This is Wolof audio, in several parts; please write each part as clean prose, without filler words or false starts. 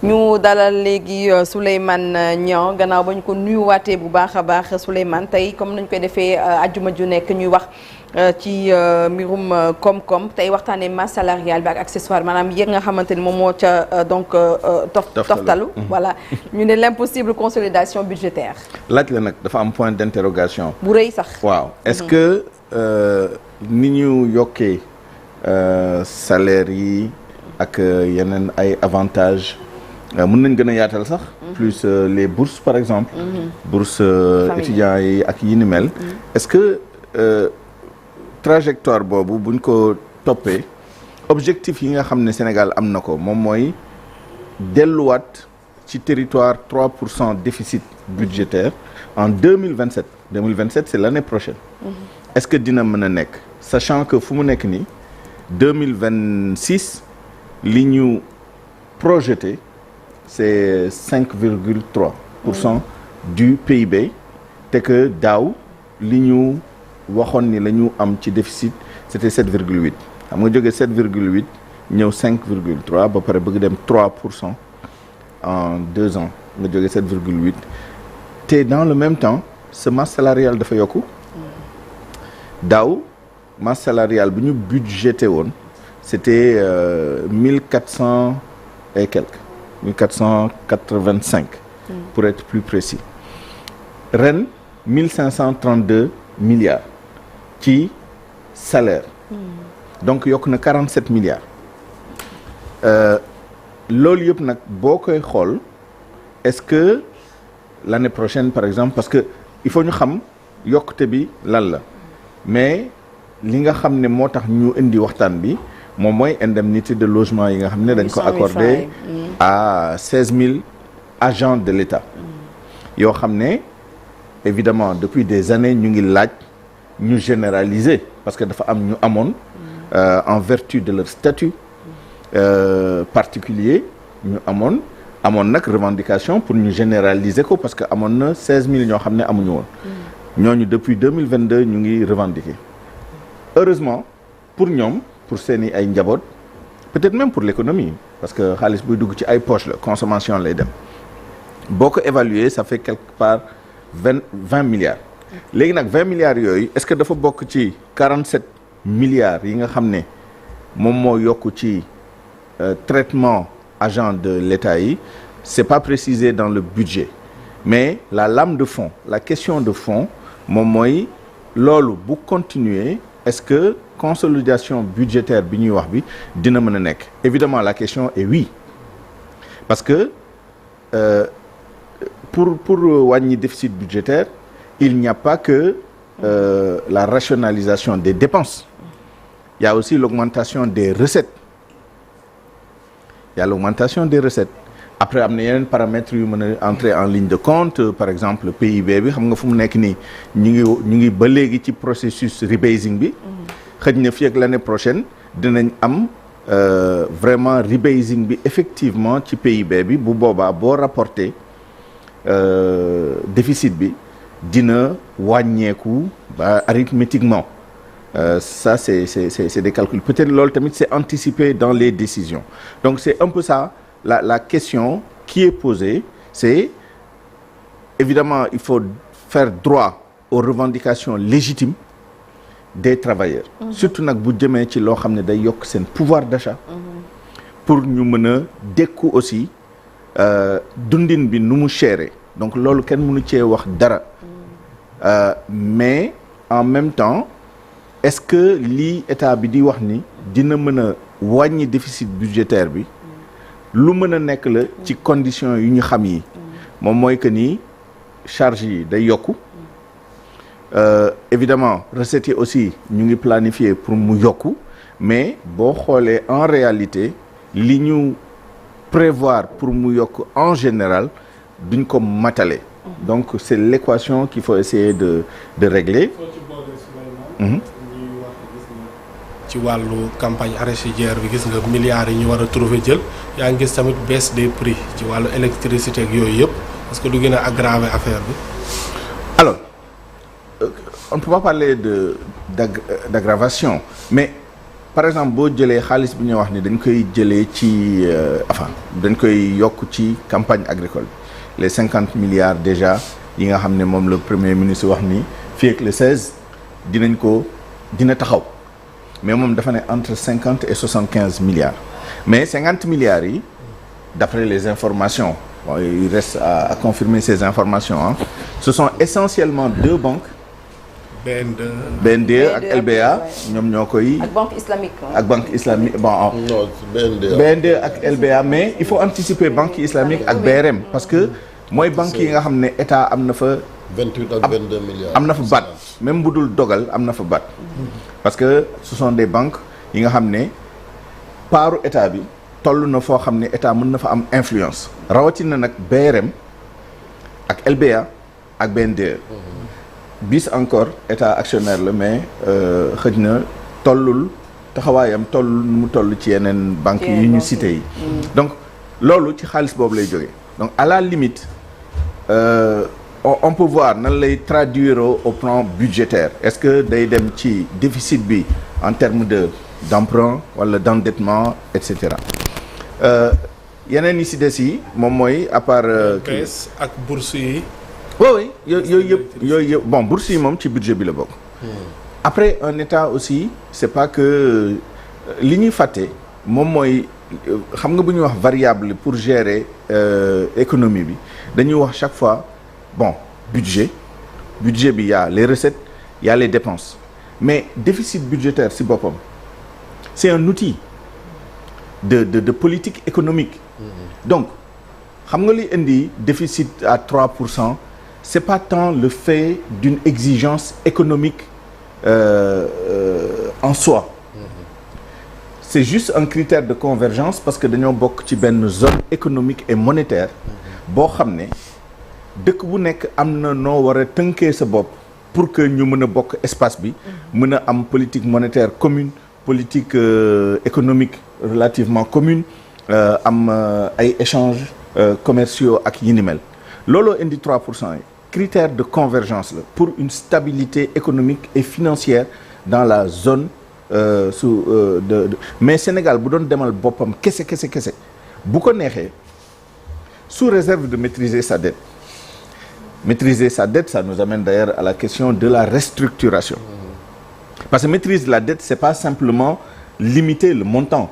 ñu dalal léegi Souleymane Niang gannaaw ba ñu ko nuyuwaatee bu baax a baax Souleymane tey comme nañ koy defee ajjuma ju nekk ñuy wax ci mbirum koom-koom tey waxtaanee masse salariale bi ak accessoire maanaam yéeg nga xamante ni moom moo ca donc toftalu voilà ñu ne l'impossible consolidation budgétaire. laaj la nag dafa am point d'interrogation. bu rëy sax. waaw est-ce que ni ñu yokkee salaire yi ak yeneen ay avantages. mën nañ gën a yaatal sax. plus les bourses par exemple. bourses étudiants yi ak yi ni mel. est-ce que trajectoire boobu buñ ko toppee objectif yi nga xam ne Sénégal am na ko moom mooy delluwaat ci territoire 3% déficit budgétaire en 2027. 2027 c'est l'année prochaine. Est-ce que dina mën a nekk sachant que fu mu nekk nii 2026 li ñu projeté. C'est 5,3% du PIB te que daaw li ñu waxoon ni la ñu am ci déficit c'était 7,8 xam nga jógee 7,8 ñëw 5,3 ba pare bëgg dem 3% en 2 ans nga jógee 7,8 te dans le même temps ce masse salariale dafa yokku daaw masse salariale bu ñu budgété woon c'était 1400 et quelques 1485 pour être plus précis ren 1532 milliards ci salaire donc yokk na 47 milliards loolu yëpp nag boo koy xool est-ce que l'année prochaine par exemple parce que il faut ñu xam yokkute bi lan la mais li nga xam ne moo tax ñu indi waxtaan bi moom mooy indemnité de logement yi nga xam ne dañ ko accordé à 16 000 agents de l'État yoo xam ne évidemment depuis des années ñu ngi laaj ñu généraliser parce que dafa am ñu amoon en vertu de leur statut particulier ñu amoon nag revendication pour ñu généraliser ko parce que amoon na 16 000 ñoo xam ne amuñu woon ñooñu depuis 2022 ñu ngi revendiquer heureusement pour ñoom pour seeni ay njaboot peut-être même pour l'économie parce que xaalis buy dugg ci ay poche la consommation lay dem boo ko évaluer ça fait quelque part 20 milliards léegi nag 20 milliards yooyu est-ce que dafa bokk ci 47 milliards yi nga xam ne moom moo yokk ci traitement agent de l'État yi c'est pas précisé dans le budget mais la lame de fond la question de fond moom mooy loolu bu continuer est-ce que consolidation budgétaire bi ñuy wax bi dina mën a nekk évidemment la question est oui parce que pour wàññi déficit budgétaire il n'y a pas que la rationalisation des dépenses il y a aussi l'augmentation des recettes après am na yeneen paramètres yu mën a entrer en ligne de compte par exemple PIB bi xam nga fu mu nekk nii ñu ngi ba léegi ci processus rebasing bi xëj na fii ak l'année prochaine dinañ am vraiment rebasing bi effectivement ci PIB bi bu boobaa boo rapporté déficit bi dina wàññeeku ba arithmétiquement ça c'est des calculs peut-être loolu tamit c'est anticipé dans les décisions donc c'est un peu ça la question qui est posée c'est évidemment il faut faire droit aux revendications légitimes des travailleurs surtout nag bu jëmee ci loo xam ne day yokk seen pouvoir d'achat pour ñu mën a dékku aussi dundin bi nu mu chéré donc loolu kenn mënu cee wax dara mais en même temps est-ce que lii état bi di wax ni dina mën a wàññi déficit budgétaire bi lu mën a nekk la ci conditions yu ñu xam yi moom mooy que ni charge yi day yokku évidemment recettes yi aussi ñu ngi planifier pour mu yokku mais boo xoolee en réalité li ñu prévoir pour mu yokk en général duñ ko matale donc c'est l'équation qu'il faut essayer de régler ci wàllu campagne arachidière bi gis nga milliards yi ñu war a trouver jël yaa ngi gis tamit baisse des prix ci wàllu électricité ak yooyu yëpp parce que du gën a aggraver affaire bi. alors on ne peut pas parler d'aggravation mais par exemple boo jëlee xaalis bi ñuy wax ni dañ koy jëlee ci dañ koy yokk ci campagne agricole les 50 milliards déjà yi nga xam ne moom le premier ministre wax ni fii ak le 16 dina taxaw mais moom dafa ne entre 50 et 75 milliards mais 50 milliards yi d'après les informations bon, il reste à confirmer ces informations hein. Ce sont essentiellement deux banques BNDE ak LBA ñoom ñoo koy. ak banque islamique. ak banque islamique bon. non BNDE ak LBA mais il faut anticiper banque islamique ak BRM parce que mooy banque yi nga xam ne état am na fa. 28 ak 22 milliards. am na fa baat même bu dul dogal am na fa baat. parce que ce sont des banques yi nga xam ne paaru état bi toll na foo xam ne état mën na fa am influence. rawatina nag BRM ak LBA ak BNDE. bis encore état actionnaire la mais xëj na tollul taxawaayam tollul nu mu toll ci yeneen banques yi ñu cité yi donc loolu ci xaalis boobu lay jógee donc à la limite on peut voir nan lay traduire au plan budgétaire est-ce que day dem ci déficit bi en termes d'emprunt wala d'endettement et cetera yeneen yi si des yi moom mooy à part PS ak bourse yi oui yooyu yëpp bon bourse yi moom ci budget bi la bokk. après un état aussi c'est pas que li ñuy fàtte moom mooy xam nga bu ñuy wax variable pour gérer économie bi dañuy wax chaque fois bon budget bi y a les recettes y a les dépenses mais déficit budgétaire ci boppam c'est un outil de politique économique. donc xam nga li indi déficit à 3%. C'est pas tant le fait d'une exigence économique en soi. C'est juste un critère de convergence parce que dañoo bokk ci benn zone économique et monétaire boo xam ne dëkk bu nekk am na noo war a tënkee sa bopp pour que ñu mën a bokk espace bi mën a am politique monétaire commune politique économique relativement commune am ay échanges commerciaux ak yi ni mel looloo indi 3% yi critère de convergence la pour une stabilité économique et financière dans la zone mais Sénégal bu doon demal boppam kese bu ko neexee sous réserve de maîtriser sa dette ça nous amène d'ailleurs à la question de la restructuration parce que maîtrise de la dette c'est pas simplement limiter le montant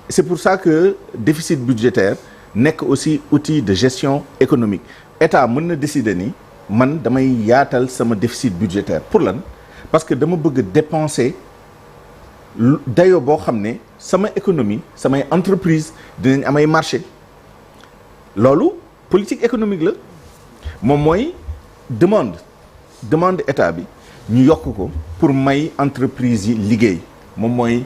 c'est pour ça que déficit budgétaire nekk aussi outil de gestion économique état mën na décider ni man damay yaatal sama déficit budgétaire pour lan parce que dama bëgg dépenser dayoo boo xam ne sama économie samay entreprise dinañ amay marché loolu politique économique la moom mooy demande état bi ñu yokk ko pour may entreprise yi liggéey moom mooy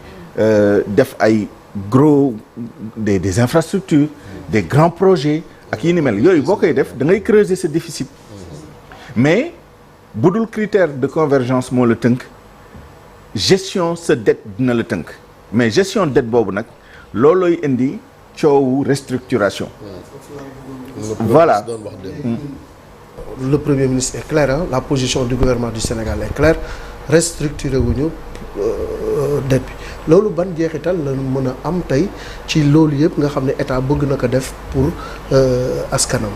def ay gros des infrastructures des grands projets ak yi ni mel yooyu boo koy def da ngay creuser ce déficit mais bu dul critère de convergence moo la tënk gestion sa dette dina la tënk mais gestion dette boobu nag loolooy indi coowu restructuration voilà le premier ministre est clair hein? La position du gouvernement du Sénégal est claire restructuré wuñu dette bi loolu ban jeexital la mën a am tey ci loolu yëpp nga xam ne état bëgg na ko def pour askanam.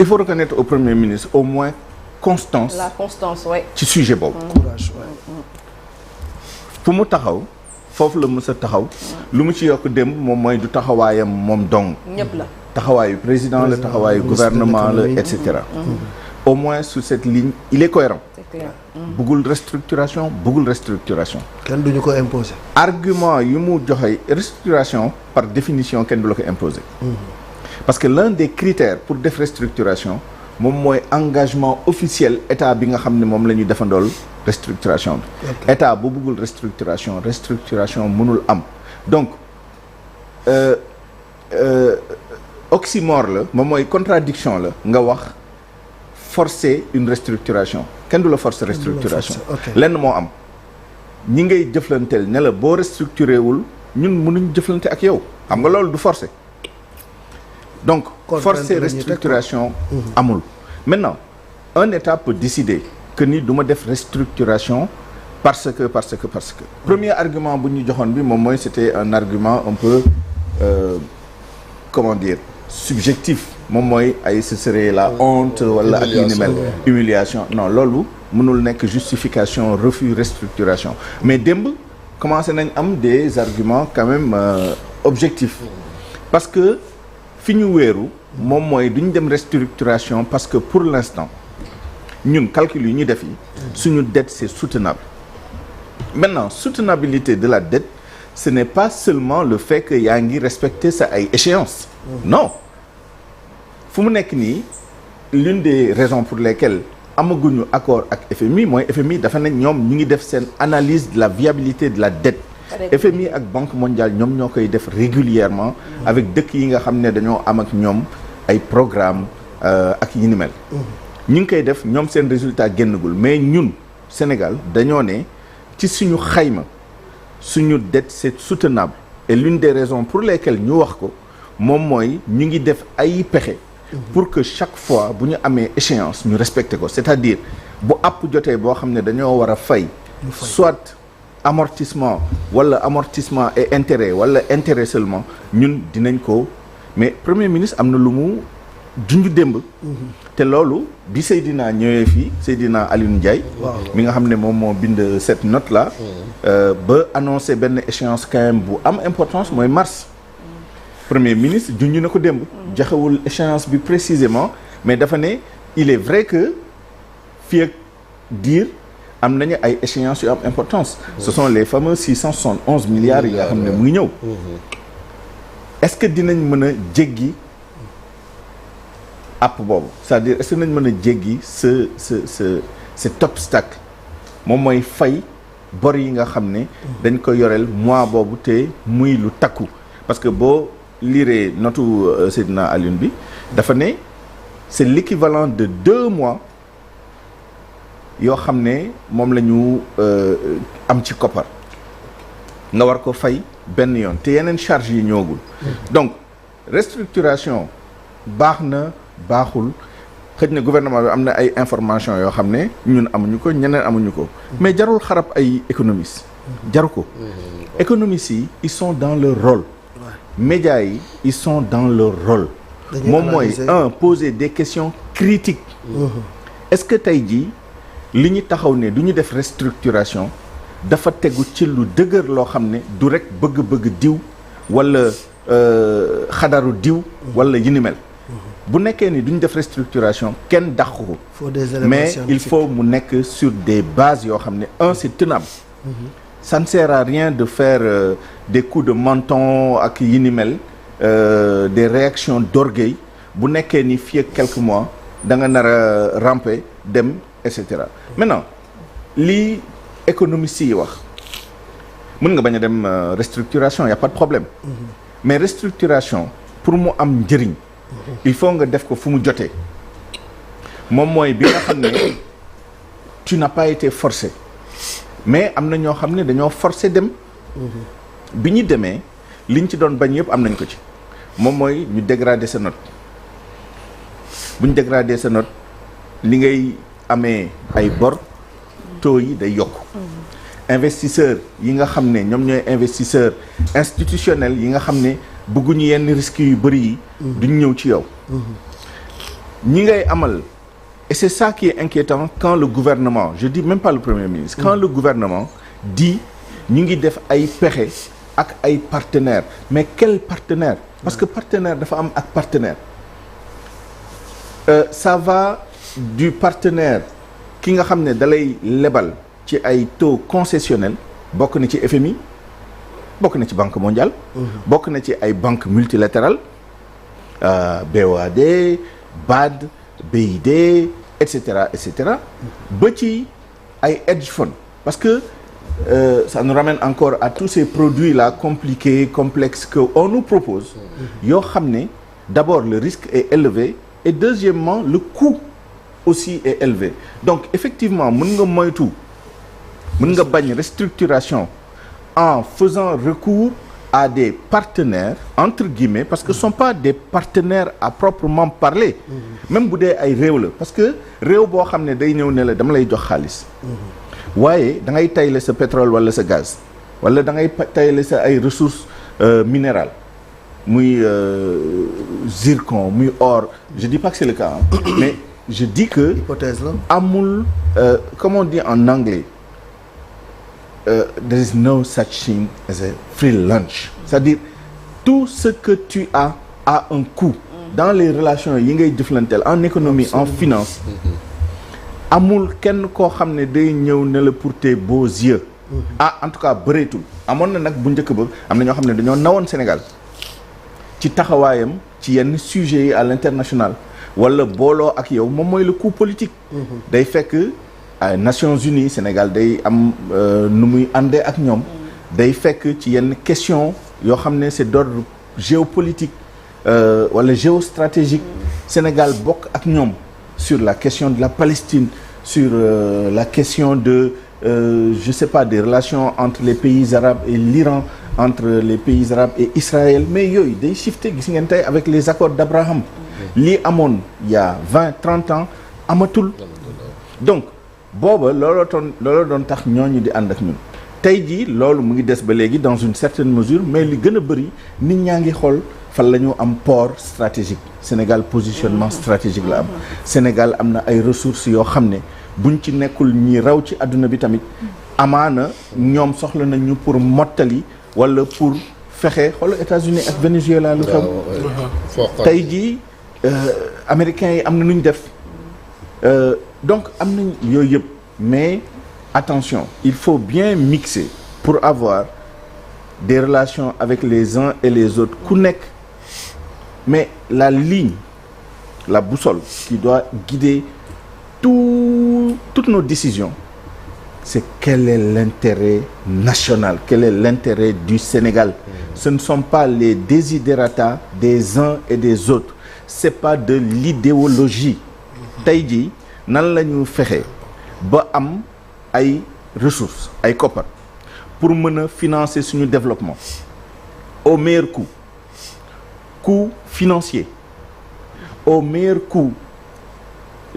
Il faut reconnaître au premier ministre au moins constance. La constance ouais. ci sujet boobu. courage fu mu taxaw foofu la mës a taxaw. lu mu ci yokk démb moom mooy du taxawaayam moom dong. ñëpp la taxawaayu président la taxawaayu gouvernement la et cetera. Au moins sur cette ligne il est cohérent. C'est clair. bëggul restructuration kenn duñu ko imposer. argument yu mu joxe restructuration par définition kenn du la ko imposer. parce que l'un des critères pour def restructuration moom mooy engagement officiel état bi nga xam ne moom la ñuy defandool restructuration bi. état bu bëggul restructuration mënul am donc oxymore la moom mooy contradiction la nga wax forcer une restructuration kenn du la forcer restructuration lenn moo am ñi ngay jëflanteel ne la boo restructuré wul ñun mënuñ jëflante ak yow xam nga loolu du forcer donc forcer restructuration amul maintenant un état peut décider que ni du ma def restructuration parce que premier argument bu ñu joxoon bi moom mooy c'était un argument un peu comment dire subjectif moom mooy ay ce serait la honte wala ak yu ni mel humiliation non loolu mënul nekk justification refus restructuration mais démb commencé nañ am des arguments quand même objectifs parce que fi ñu wéeru moom mooy duñ dem restructuration parce que pour l'instant ñun calcul yi ñu def yi suñu dette c'est soutenable maintenant soutenabilité de la dette ce n'est pas seulement le fait que yaa ngi respecter sa ay échéances non fu mu nekk nii l'une des raisons pour lesquelles amaguñu accord ak FMI mooy FMI dafa ne ñoom ñu ngi def seen analyse de la viabilité de la dette FMI ak Banque mondiale ñoom ñoo koy def régulièrement avec dëkk yi nga xam ne dañoo am ak ñoom ay programme ak yi ni mel ñu ngi koy def ñoom seen résultat génnagul mais ñun Sénégal dañoo ne ci suñu xayma suñu dette c'est soutenable et l'une des raisons pour lesquelles ñu wax ko moom mooy ñu ngi def ay pexe pour que chaque fois bu ñu amee échéance ñu respecter ko c'est-à-dire bu àpp jotee boo xam ne dañoo war a fay soit amortissement wala amortissement et intérêt wala intérêt seulement ñun dinañ ko mais premier ministre am na lu mu junj démb te loolu bi Seydina ñëwee fii Seydina Alioune Ndiaye mi nga xam ne moom moo bind cette note là ba annoncé benn échéance quand même bu am importance mooy mars premier ministre junj na ko démb joxewul échéance bi précisément mais dafa ne il est vrai que fii ak diir am nañu ay échéances yu am importance ce sont les fameux 671 milliards yi nga xam ne mu ngi ñëw est-ce que dinañ mën a jéggi app boobu c'est-à-dire est-ce que nañ mën a jéggi cet obstacle moom mooy fay bor yi nga xam ne dañ ko yoreel mois boobu te muy lu takku parce que boo lire notu Seydina Alioune bi dafa ne c'est l'équivalent de 2 mois yoo xam ne moom la ñu am ci koppar nga war ko fay benn yoon te yeneen charges yi ñoogul donc restructuration baax na baaxul xëj na gouvernement bi am na ay information yoo xam ne ñun amuñu ko ñeneen amuñu ko mais jarul xarab ay économistes jaru ko économistes yi ils sont dans leur rôle médias yi ils sont dans leur rôle moom mooy poser des questions critiques est-ce que tey jii li ñu taxaw ne du ñu def restructuration dafa tegu ci lu dëgër loo xam ne du rek bëgg-bëgg diw wala xadaru diw wala yi ni mel bu nekkee ni duñ def restructuration kenn dàqu ko mais il faut mu nekk sur des bases yoo xam ne c'est tenable ça ne sert à rien de faire des coups de menton ak yi ni mel des réactions d'orgueil bu nekkee ni fii ak quelques mois da nga nar a ramper dem et cetera maintenant lii économistes yi wax mën nga bañ a dem restructuration y a pas de problème mais restructuration pour mu am njëriñ il faut nga def ko fu mu jotee moom mooy bi nga xam ne tu n'as pas été forcé mais am na ñoo xam ne dañoo forcé dem bi ñu demee liñ ci doon bañ yëpp am nañ ko ci moom mooy ñu dégrader sa note bu ñu dégrader sa note li ngay amee ay bor taux yi day yokk investisseurs yi nga xam ne ñoom ñooy investisseurs institutionnels yi nga xam ne bëgguñu yenn risques yu bëri yi duñ ñëw ci yow ñi ngay amal et c'est ça qui est inquiétant quand le gouvernement je dis même pas le premier ministre quand le gouvernement dit ñu ngi def ay pexe ak ay partenaires mais quel partenaire parce que partenaire dafa am ak partenaire ça va du partenaire ki nga xam ne dalay lebal ci ay taux concessionnels bokk na ci FMI bokk na ci Banque mondiale bokk na ci ay banques multilatérales BOAD BAD BID et cetera ba ci ay hedge funds parce que ça nous ramène encore à tous ces produits là compliqués complexes que on nous propose yoo xam ne d'abord le risque est élevé et deuxièmement le coût aussi est élevé donc effectivement mën nga moytu mën nga bañ restructuration en faisant recours à des partenaires entre guillemets parce que ce sont pas des partenaires à proprement parler même bu dee ay réew la parce que réew boo xam ne day ñëw ne la dama lay jox xaalis waaye da ngay tayle sa pétrole wala sa gaz wala da ngay tayle sa ay ressources minérales muy zircon muy or je dis pas que c'est le cas mais je dis que hypothèse la amul comme on dit en anglais there is no such thing as a free lunch c'est-à-dire tout ce que tu as a un coût dans les relations yi ngay jëflanteel en économie en finance amul kenn koo xam ne day ñëw ne la pour tes beaux yeux en tout cas bëreetul amoon na nag bu njëkk ba am na ñoo xam ne dañoo nawoon Sénégal ci taxawaayam ci yenn sujets yi à l'international wala booloo ak yow moom mooy le coup politique day fekk ay Nations Unies Sénégal day am nu muy àndee ak ñoom day fekk ci yenn question yoo xam ne c'est d'ordre géopolitique wala géostratégique Sénégal bokk ak ñoom sur la question de la Palestine sur la question de je sais pas des relations entre les pays arabes et l'Iran entre les pays arabes et Israël mais yooyu day shifté gis ngeen tey avec les accords d'Abraham lii amoon il y a 20-30 ans amatul donc booba looloo doon tax ñooñu di ànd ak ñun tey jii loolu mu ngi des ba léegi dans une certaine mesure mais li gën a bëri nit ñaa ngi xool fan la ñu am port stratégique Sénégal positionnement stratégique la am Sénégal am na ay ressources yoo xam ne buñ ci nekkul ñi raw ci àdduna bi tamit amaana ñoom soxla nañu pour mottali wala pour fexe xoolal États-Unis ak Venezuela lu xew tey jii américains yi am na nu ñu def donc am nañ yooyu yëpp mais attention il faut bien mixer pour avoir des relations avec les uns et les autres ku nekk mais la ligne la boussole qui doit guider toutes nos décisions c'est quel est l'intérêt national quel est l'intérêt du Sénégal ce ne sont pas les desiderata des uns et des autres c'est pas de l'idéologie tey jii nan la ñu fexe ba am ay ressources ay koppar pour mën a financer suñu développement au meilleur coût financier au meilleur coût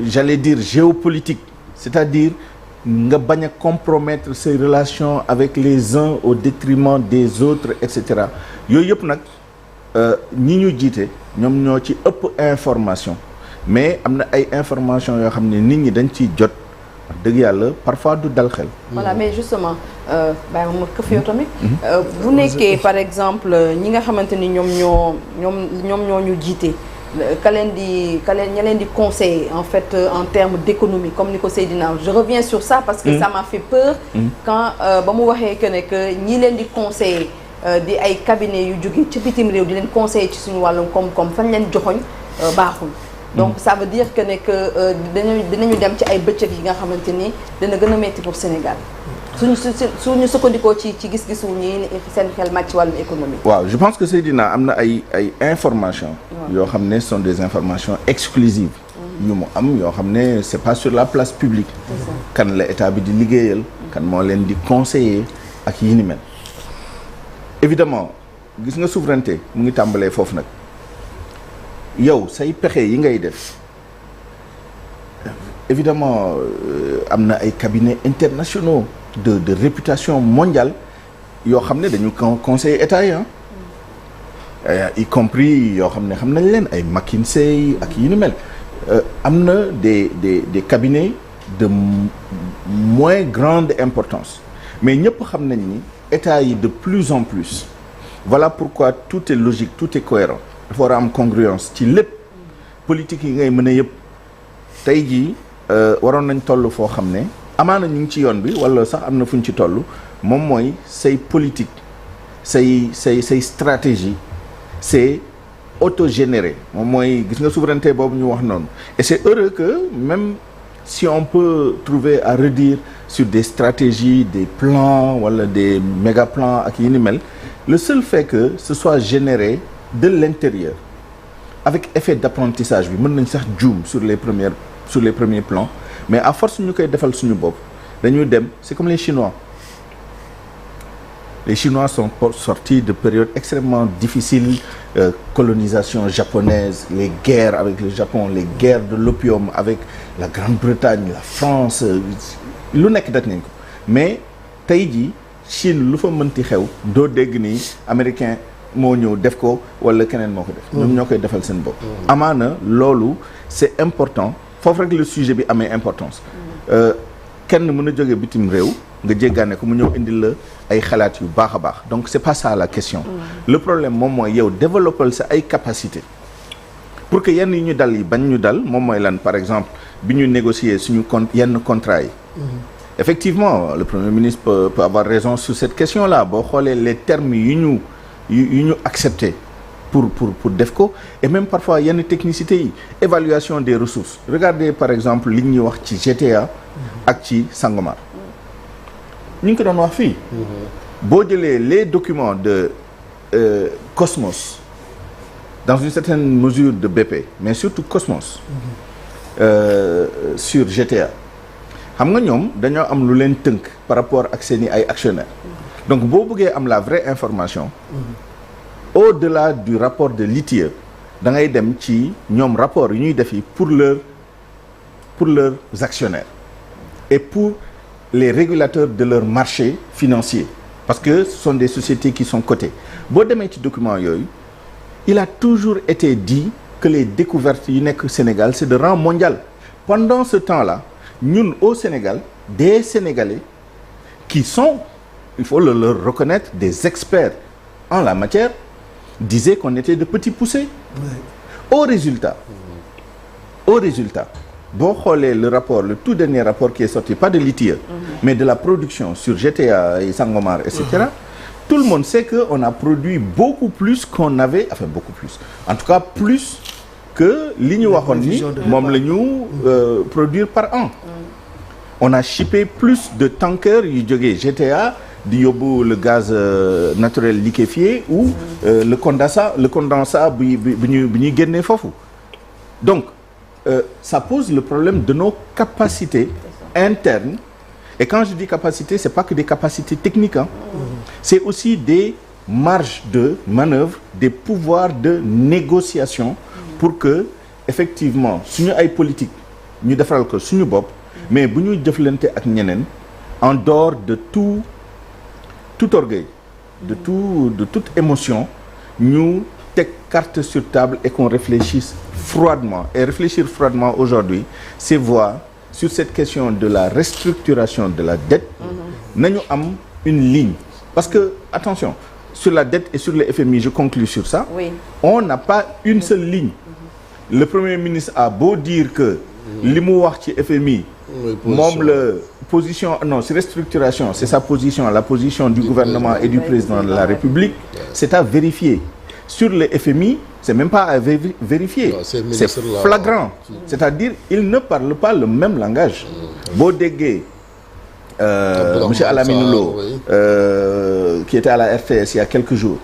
j'allais dire géopolitique c'est-à-dire nga bañ a compromettre ses relations avec les uns au détriment des autres et cetera yooyu yëpp nag ñi ñu jiite ñoom ñoo ci ëpp information mais am na ay information yoo xam ne nit ñi dañ ciy jot wax dëgg yàlla parfois du dal xel. voilà mais justement bàyyi ma këf yow tamit. bu nekkee par exemple ñi nga xamante ni ñoom ñoo ñu jiite. ka leen ña leen di conseiller en fait en termes d'économie comme ni ko Seydina je reviens sur ça parce que ça m'a fait peur quand ba mu waxee que ne que ñi leen di conseiller di ay cabinet yu jóge ci bitim réew di leen conseiller ci suñu wàllum koom-koom fañ leen joxoñ baaxul donc ça veut dire que ne que dinañu dem ci ay bëccëg yi nga xamante ni dina gën a metti pour Sénégal suñu sukkandikoo ci gis-gisu ñi seen xel màcc ci wàllum économie. waaw je pense que Seydina am na ay informations. yoo xam ne sont des informations exclusives. yu mu am yoo xam ne c'est pas sur la place publique. kan la état bi di liggéeyal. kan moo leen di conseiller ak yi ni mel. évidemment gis nga souveraineté mu ngi tàmbalee foofu nag yow say pexe yi ngay def évidemment am na ay cabinets internationaux. de réputation mondiale yoo xam ne dañu conseiller état yi y compris yoo xam ne xam nañ leen ay McKinsey ak yi ni mel am na des cabinets de moins grande importance mais ñëpp xam nañ ni état yi de plus en plus voilà pourquoi tout est logique tout est cohérent dafa war a am congruence ci lépp politique yi ngay mën a yëpp tey jii waroon nañ toll foo xam ne amaana ñu ngi ci yoon bi wala sax am na fu ñu ci toll moom mooy say politique say stratégie c'est autogénéré moom mooy gis nga souveraineté boobu ñu wax noonu et c'est heureux que même si on peut trouver à redire sur des stratégies des plans wala des méga plans ak yi ni mel le seul fait que ce soit généré de l'intérieur avec effet d'apprentissage bi mën nañ sax juum sur les premiers plans mais à force ñu koy defal suñu bopp dañuy dem c'est comme les Chinois sont sortis de périodes extrêmement difficiles colonisation japonaise les guerres avec le Japon les guerres de l'opium avec la Grande-Bretagne la France lu nekk daj nañ ko mais tey jii Chine lu fa mënti xew doo dégg ni américain moo ñëw def ko wala keneen moo ko def. ñoom ñoo koy defal seen bopp. amaana loolu c'est important foofu rek le sujet bi amee importance. kenn mën a jóge bitim réew nga jéggaane ko mu ñëw indil la ay xalaat yu baax a baax donc c'est pas ça la question. le problème moom mooy yow développer sa ay capacité pour que yenn yi ñu dal yi bañ ñu dal moom mooy lan par exemple bi ñu négocier suñu yenn contrat yi. effectivement le Premier ministre peut avoir raison sur cette question-là boo xoolee les termes yu ñu accepté pour def ko et même parfois yenn technicité yi évaluation des ressources regardez par exemple li ñuy wax ci GTA ak ci Sangomar ñu ngi ko doon wax fii boo jëlee les documents de Cosmos dans une certaine mesure de BP mais surtout Cosmos sur GTA xam nga ñoom dañoo am lu leen tënk par rapport ak seeni ay actionnaires donc boo bëggee am la vraie information au-delà du rapport de l'ITIE da ngay dem ci ñoom rapport yu ñuy def yi pour leurs actionnaires et pour les régulateurs de leur marché financier parce que ce sont des sociétés qui sont cotées boo demee ci document yooyu il a toujours été dit que les découvertes yu nekk Sénégal c'est de rang mondial pendant ce temps-là ñun au Sénégal des Sénégalais qui sont il faut le leur reconnaître des experts en la matière disaient qu'on était de petits poussés au résultat boo xoolee le rapport le tout dernier rapport qui est sorti pas de l'ITIE mais de la production sur GTA et Sangomar etc tout le monde sait que on a produit beaucoup plus qu'on avait enfin beaucoup plus en tout cas plus que li ñu waxoon ni moom la ñu produire par an on a shippé plus de tankers yu jógee GTA di yóbbu le gaz naturel liquéfié ou le condensat bi ñuy génnee foofu donc ça pose le problème de nos capacités internes et quand je dis capacité c'est pas que des capacités techniques c'est aussi des marges de manœuvre des pouvoirs de négociation pour que effectivement suñu ay politique ñu defaral ko suñu bopp mais bu ñuy jëflante ak ñeneen en dehors de tout orgueil de toute émotion ñu teg carte sur table et qu'on réfléchisse froidement et réfléchir froidement aujourd'hui c'est voir sur cette question de la restructuration de la dette nañu am une ligne parce que attention sur la dette et sur le FMI je conclus sur ça on n'a pas une seule ligne le Premier ministre a beau dire que li mu wax ci FMI moom la position non c'est restructuration c'est sa position la position du gouvernement et du président de la République c'est à vérifier sur le FMI c'est même pas à vérifier c'est flagrant c'est-à-dire il ne parle pas le même langage boo déggee monsieur Alamine Lo qui était à la RTS il y a quelques jours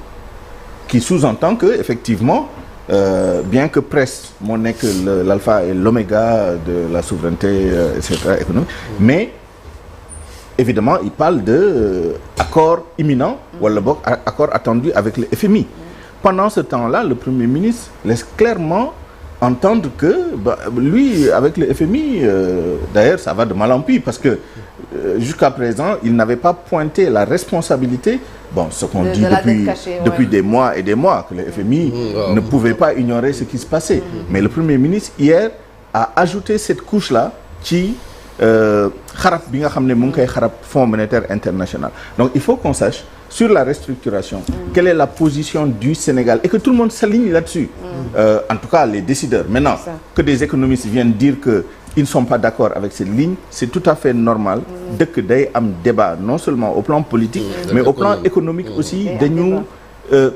qui sous-entend que effectivement bien que presse moo nekk l'alpha et l'oméga de la souveraineté etc économique mais évidemment il parle de accord imminent wala boog accord attendu avec le FMI pendant ce temps-là le Premier ministre laisse clairement entendre que lui avec le FMI d'ailleurs ça va de mal en pis parce que jusqu'à présent il n'avait pas pointé la responsabilité ce qu'on dit depuis des mois et des mois que le FMI ne pouvait pas ignorer ce qui se passait mais le Premier ministre hier a ajouté cette couche-là ci xarab bi nga xam ne mu ngi koy xarab Fonds monétaire international donc il faut qu'on sache sur la restructuration quelle est la position du Sénégal et que tout le monde s'aligne là-dessus en tout cas les décideurs maintenant que des économistes viennent dire que ils ne sont pas d'accord avec cette ligne c'est tout à fait normal dëkk day am débat non seulement au plan politique mais au plan économique aussi dañu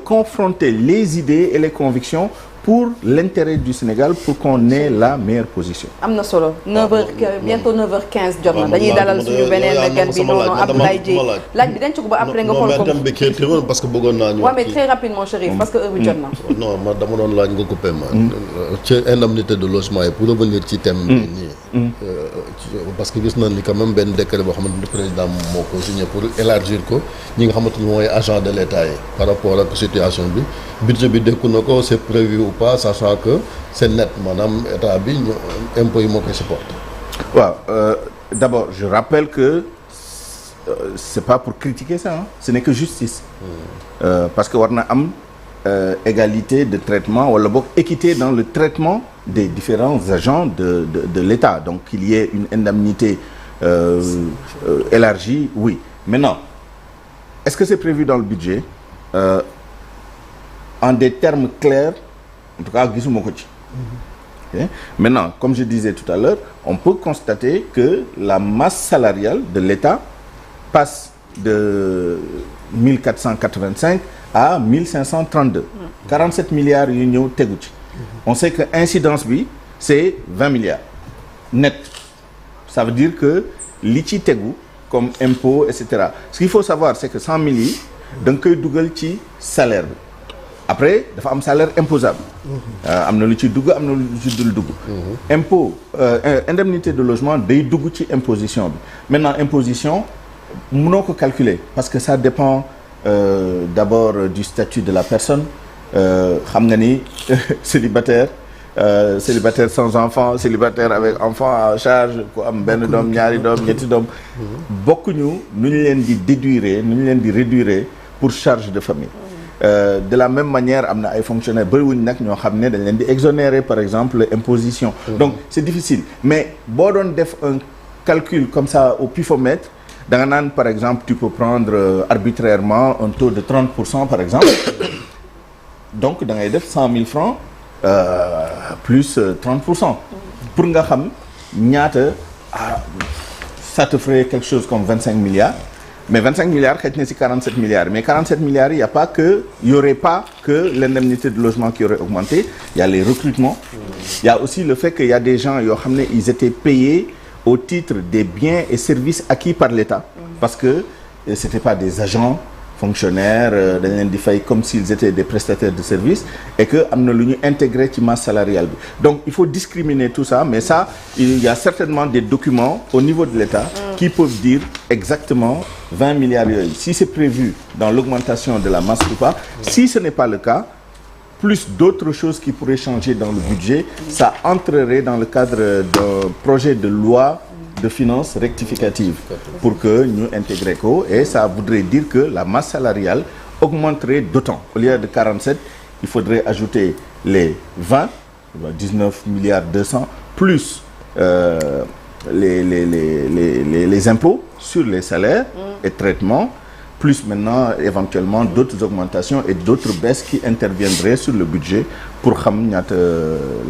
confronter les idées et les convictions pour l'intérêt du Sénégal pour qu'on ait la meilleure position. am na solo 9h bientôt 9h15 jot na dañuy dalal suñu beneen gan bi noonu Abdoulaye Dièye laaj bi denc ko ba après nga xool ko parce que bëggoon naa ñu. waaw mais très rapidement Chérif parce que heure bi jot na. non man dama doon laaj nga coupé ma. ci indemnité de logement yi pour revenir ci thème bi nii. parce que gis nañ ni quand même benn décret boo xamante ni président moo ko signé pour élargir ko ñi nga xamante ni mooy agent de l'État yi par rapport ak situation bi budget bi dékku na ko c'est prévu ou pas sachant que c'est net maanaam état bi impôt yi moo koy supporter. waaw d'abord je rappelle que c'est pas pour critiquer ça, hein. Ce n'est que justice. Parce que war na am égalité de traitement wala boog équité dans le traitement des différents agents de l'État. Donc qu'il y ait une indemnité élargie, oui. Maintenant, est-ce que c'est prévu dans le budget? En des termes clairs, en tout cas gisuma ko ci. Okay. Maintenant, comme je disais tout à l'heure, on peut constater que la masse salariale de l'État passe de 1485 à 1532. 47 milliards yu ñëw tegu ci. On sait que incidence bi c'est 20 milliards net. Ça veut dire que li ci tegu comme impôt et cetera. Ce qu'il faut savoir c'est que 100 000 yi da nga koy dugal ci salaire bi. Après dafa am salaire imposable. Am na lu ci dugg am na lu ci dul dugg. Impôt indemnité de logement day dugg ci imposition bi. Maintenant imposition mënoo ko calculer parce que ça dépend d'abord du statut de la personne. Xam nga ni célibataire sans enfant, célibataire avec enfant à charge, ku am benn doom ñaari doom ñetti doom bokkuñu nu ñu leen di déduire nu ñu leen di réduire pour charge de famille. De la même manière am na ay fonctionnaires bëriwuñ nag ñoo xam ne dañ leen di exonérer par exemple imposition. Donc c'est difficile mais boo doon def un calcul comme ça au pifomètre da nga naan par exemple tu peux prendre arbitrairement un taux de 30% par exemple. Donc da ngay def 100 000 francs plus 30% pour nga xam ñaata ça te ferait quelque chose comme 25 milliards. Mais 25 milliards xëy na ci 47 milliards mais 47 milliards il y a pas que il y aurait pas que l'indemnité de logement qui aurait augmenté. Il y a les recrutements. Il y a aussi le fait qu'il y a des gens yoo xam ne ils étaient payés au titre des biens et services acquis par l'État parce que c'était pas des agents fonctionnaires dañ leen di fay comme s'ils étaient des prestataires de services et que am na lu ñu intégré ci masse salariale bi. Donc il faut discriminer tout ça mais ça il y a certainement des documents au niveau de l'État qui peuvent dire exactement 20 milliards yooyu si c'est prévu dans l'augmentation de la masse ou pas. Si ce n'est pas le cas, plus d'autres choses qui pourraient changer dans le budget, ça entrerait dans le cadre d'un projet de loi de finances rectificative pour que ñu intégrer ko et ça voudrait dire que la masse salariale augmenterait d'autant. Au lieu de 47, il faudrait ajouter les 19 milliards 200 plus les impôts sur les salaires et traitements plus maintenant éventuellement d'autres augmentations et d'autres baisses qui interviendraient sur le budget pour xam ñaata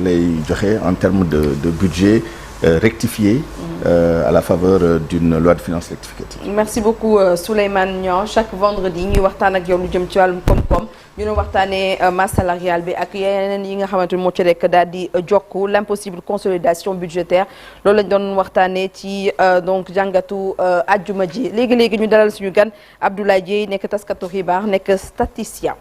lay joxe en termes de budget rectifié à la faveur d'une loi de finances rectificative. Merci beaucoup Souleymane Niang. Chaque vendredi ñuy waxtaan ak yow lu jëm ci wàllum koom-koom ñu doon waxtaanee masse salariale bi ak yeneen yi nga xamante ni moo ci rek daal di jokku l'impossible consolidation budgétaire loolu lañ doon waxtaanee ci donc jàngatu àjjuma ji léegi ñu dalal suñu gan Abdoulaye Dieye nekk taskatu xibaar nekk statisticien.